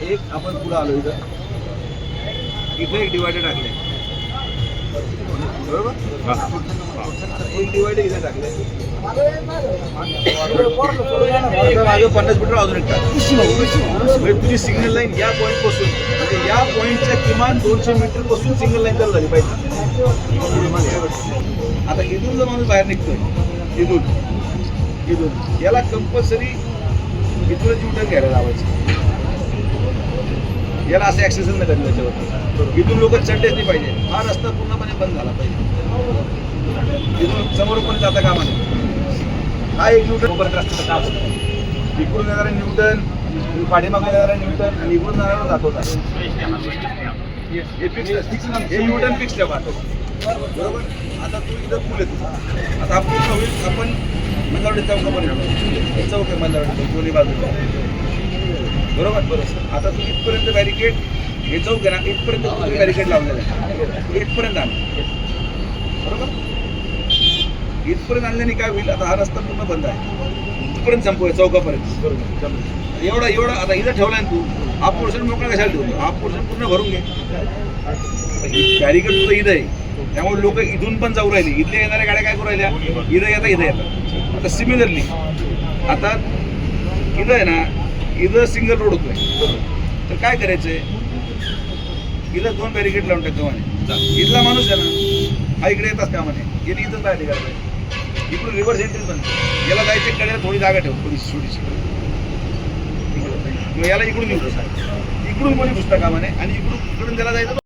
एक आपण पुढे आलो इथं एक डिवायडर टाकले बरोबर एक डिवायडर इथे टाकले मागे 50 मीटर अजून एक टाकले तुझी सिग्नल लाईन या पॉईंट पासून म्हणजे या पॉईंटच्या किमान 200 मीटर पासून सिग्नल लाईन चालू झाली पाहिजे आता इथून जर माणूस बाहेर निघतोय इथून याला कंपल्सरी इथूनच युटर्न घ्यायला लावायचं याला असं ॲक्सेसच नाही करायचं त्याच्यावर इथून लोक चढलेच नाही पाहिजे हा रस्ता पूर्णपणे बंद झाला पाहिजे इथून समोर कोणी जाता कामा नाही हा एक न्यूटन परत रस्त्याचं काम होतं इकडून येणारा न्यूटन पाठीमागे येणारा न्यूटन आणि इकडून जाणारा दाखवता हे न्यूटन फिक्स ठेवा बरोबर आता तू इथं फुल येतो आता आपण होईल आपण मंदावडी चौकापर्यंत चौक आहे मंदावडी दोन्ही बाजूला बरोबर आता तू इथपर्यंत बॅरिकेड हे चौक आहे ना इथपर्यंत बॅरिकेड लावलेलं आहे इथपर्यंत आण बरोबर इथपर्यंत आणल्याने काय होईल आता हा रस्ता पूर्ण बंद आहे इथपर्यंत संपवूया चौकापर्यंत बरोबर एवढा आता इथं ठेवलाय तू हा पोर्शन मोकळा कशाला ठेवतो हा पोर्शन पूर्ण भरून घे बॅरिकेड तुझं इथं आहे त्यामुळे लोक इथून पण जाऊ राहिले इथल्या येणाऱ्या गाड्या काय करू राहिल्या इथं येतात आता सिमिलरली आता इथं आहे ना इथं सिंगल रोड होतोय तर काय करायचंय इथं 2 बॅरिकेड लावून टाकतो म्हणे इथला माणूस आहे ना हा इकडे येतात का म्हणे याने इथं बाहेर निघालं इकडून रिव्हर्स एंट्री पण याला जायच्या कडेला थोडी जागा ठेव थोडीशी याला इकडून येऊ इकडून कोणी घुसता का म्हणे आणि इकडून त्याला जायचं